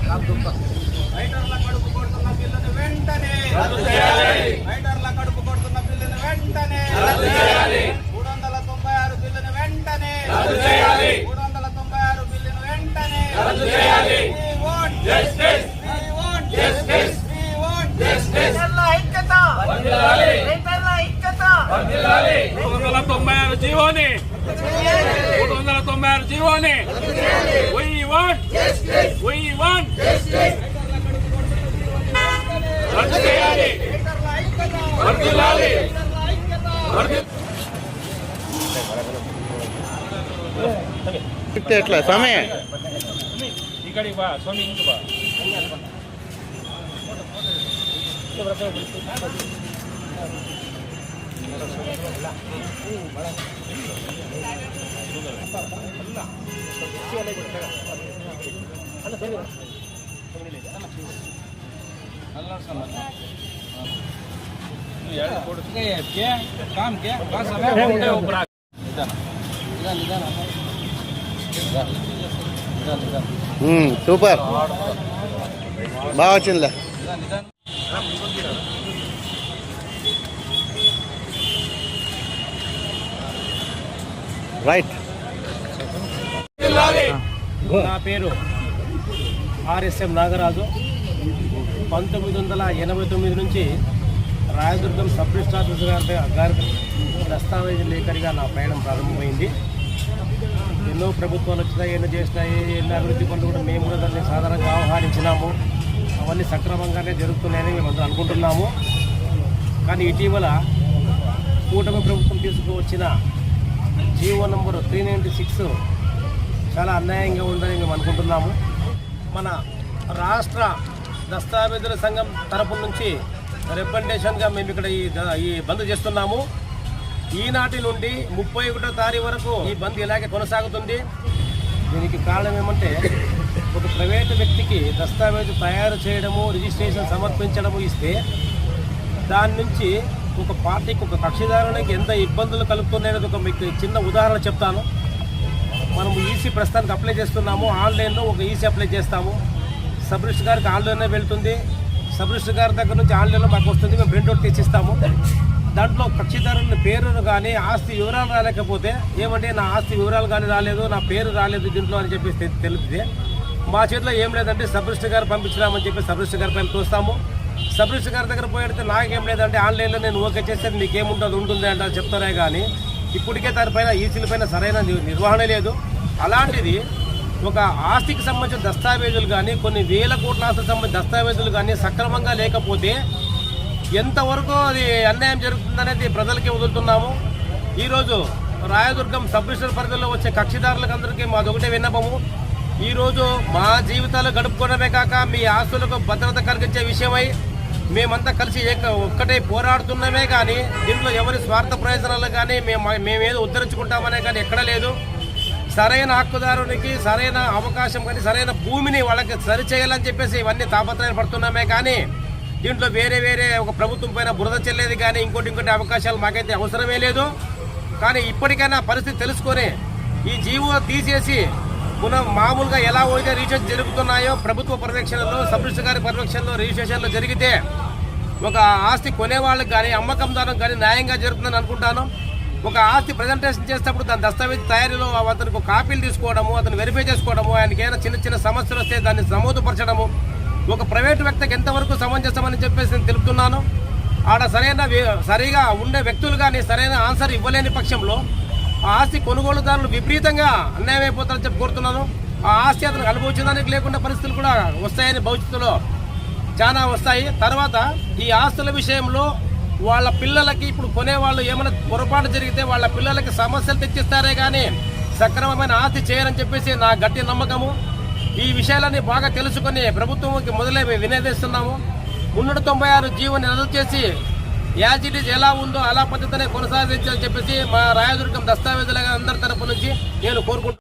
రైటర్ల కడుపు కొడుతున్న బిల్లును వెంటనే రద్దు చేయాలి. రైటర్ల కడుపు కొడుతున్న బిల్లును వెంటనే రద్దు చేయాలి. 396 బిల్లును వెంటనే రద్దు చేయాలి. 396 బిల్లును వెంటనే రద్దు చేయాలి. We want justice. We want justice. We want justice. రైటర్ల ఐక్యత వర్ధిల్లాలి. రైటర్ల ఐక్యత వర్ధిల్లాలి. 396 జీవోని 396 జీవోని We want justice. We want justice. రద్దు చేయాలి. వర్ధిల్లాలి. ఎట్లా సమయ ఇక్కడికి బా స్వామి ఇంటికి బా సూపర్ బాగా వచ్చిందిలే. రైట్. నా పేరు ఆర్ఎస్ఎం నాగరాజు. 1989 నుంచి రాయదుర్గం సబ్ రిజిస్టర్ ఆఫీసర్ గారి దస్తావేజీ లేఖరిగా నా ప్రయాణం ప్రారంభమైంది. ఎన్నో ప్రభుత్వాలు వచ్చినాయి, ఎన్నో చేసినాయి, ఎన్నో అభివృద్ధి పనులు కూడా మేము కూడా దాన్ని సాధారణంగా ఆహ్వానించినాము. అవన్నీ సక్రమంగానే జరుగుతున్నాయని మేము అందరూ అనుకుంటున్నాము. కానీ ఇటీవల కూటమి ప్రభుత్వం తీసుకువచ్చిన జీవో నంబరు 396 చాలా అన్యాయంగా ఉందని మేము అనుకుంటున్నాము. మన రాష్ట్ర దస్తావేజుల సంఘం తరపు నుంచి రిప్రజెంటేషన్గా మేము ఇక్కడ ఈ బంద్ చేస్తున్నాము. ఈనాటి నుండి 31వ తారీఖు వరకు ఈ బంద్ ఇలాగే కొనసాగుతుంది. దీనికి కారణం ఏమంటే, ఒక ప్రైవేటు వ్యక్తికి దస్తావేజు తయారు చేయడము, రిజిస్ట్రేషన్ సమర్పించడము ఇస్తే దాని నుంచి ఒక పార్టీకి, ఒక కక్షిదారునికి ఎంత ఇబ్బందులు కలుగుతున్నాయనేది ఒక మీకు చిన్న ఉదాహరణ చెప్తాను. మనము ఈసీ ప్రస్తుతానికి అప్లై చేస్తున్నాము. ఆన్లైన్లో ఒక ఈసీ అప్లై చేస్తాము. సబ్ రిజిస్టర్ గారికి ఆన్లైన్లో వెళ్తుంది. సబ్ రిజిస్టర్ గారి దగ్గర నుంచి ఆన్లైన్లో మాకు వస్తుంది. మేము ప్రింట్అవుట్ తెచ్చిస్తాము. దాంట్లో కక్షిదారుని పేరు కానీ ఆస్తి వివరాలు రాలేకపోతే, ఏమంటే నా ఆస్తి వివరాలు కానీ రాలేదు, నా పేరు రాలేదు దీంట్లో అని చెప్పి తెలిపితే, మా చేతిలో ఏం లేదంటే సబ్ రిజిస్టర్ గారు పంపించినామని చెప్పి సబ్ రిజిస్టర్ గారి పైన చూస్తాము. సబ్ రిజిస్టర్ గారి దగ్గర పోయితే నాకేం లేదంటే ఆన్లైన్లో నేను ఓకే చేస్తే నీకేముంటుంది ఉంటుంది అంటే చెప్తారే కానీ ఇప్పటికే దానిపైన ఈసీల పైన సరైన నిర్వహణ లేదు. అలాంటిది ఒక ఆస్తికి సంబంధించిన దస్తావేజులు కానీ, కొన్ని వేల కోట్ల ఆస్తికి సంబంధించిన దస్తావేజులు కానీ సక్రమంగా లేకపోతే ఎంతవరకు అది అన్యాయం జరుగుతుందనేది ప్రజలకే వదులుతున్నాము. ఈరోజు రాయదుర్గం సబ్ రిజిస్టర్ పరిధిలో వచ్చే కక్షిదారులకు అందరికీ మాదొకటే విన్నపము. ఈరోజు మా జీవితాలు గడుపుకోవడమే కాక మీ ఆస్తులకు భద్రత కలిగించే విషయమై మేమంతా కలిసి ఒక్కటే పోరాడుతున్నామే. కానీ దీంట్లో ఎవరి స్వార్థ ప్రయోజనాలు కానీ మేమేదో ఉద్ధరించుకుంటామనే కానీ ఎక్కడ లేదు. సరైన హక్కుదారునికి సరైన అవకాశం కానీ, సరైన భూమిని వాళ్ళకి సరిచేయాలని చెప్పేసి ఇవన్నీ తాపత్రయం పడుతున్నామే. కానీ దీంట్లో వేరే ఒక ప్రభుత్వం పైన బురద చెల్లేది కానీ ఇంకోటి అవకాశాలు మాకైతే అవసరమే లేదు. కానీ ఇప్పటికైనా పరిస్థితి తెలుసుకొని ఈ జీవో తీసేసి మామూలుగా ఎలా అయితే రిజిస్ట్రేషన్ జరుగుతున్నాయో ప్రభుత్వ పర్యవేక్షణలో, సబ్ రిజిస్టర్ గారి పర్యవేక్షణలో రిజిస్ట్రేషన్లో జరిగితే ఒక ఆస్తి కొనేవాళ్ళకి కానీ అమ్మకందారులకు కానీ న్యాయంగా జరుగుతుందని అనుకుంటాను. ఒక ఆస్తి ప్రజెంటేషన్ చేసేటప్పుడు దాని దస్తావేజ్ తయారీలో అతనికి కాపీలు తీసుకోవడము, అతను వెరిఫై చేసుకోవడము, ఆయనకి ఏమైనా చిన్న సమస్యలు వస్తే దాన్ని నమోదుపరచడము ఒక ప్రైవేటు వ్యక్తికి ఎంతవరకు సమంజసమని చెప్పేసి నేను తెలుపుతున్నాను. ఆడ సరిగా ఉండే వ్యక్తులు కానీ సరైన ఆన్సర్ ఇవ్వలేని పక్షంలో ఆ ఆస్తి కొనుగోలుదారులు విపరీతంగా అన్యాయం అయిపోతారని చెప్పి కోరుతున్నాను. ఆ ఆస్తి అతను అనుభవించడానికి లేకుండా పరిస్థితులు కూడా వస్తాయని భవిష్యత్తులో చాలా వస్తాయి. తర్వాత ఈ ఆస్తుల విషయంలో వాళ్ళ పిల్లలకి ఇప్పుడు కొనేవాళ్ళు ఏమైనా పొరపాటు జరిగితే వాళ్ళ పిల్లలకి సమస్యలు తెచ్చిస్తారే కానీ సక్రమమైన ఆస్తి చేయరని చెప్పేసి నా గట్టి నమ్మకము. ఈ విషయాలన్నీ బాగా తెలుసుకొని ప్రభుత్వంకి మొదలై వినియోగిస్తున్నాము. 396 జీవోని రద్దు చేసి యాజ్ ఇట్ ఈజ్ ఎలా ఉందో అలా పద్ధతినే కొనసాగించాలని చెప్పేసి మా రాయదుర్గం దస్తావేజుల అందరి తరపు నుంచి నేను కోరుకుంటున్నాను.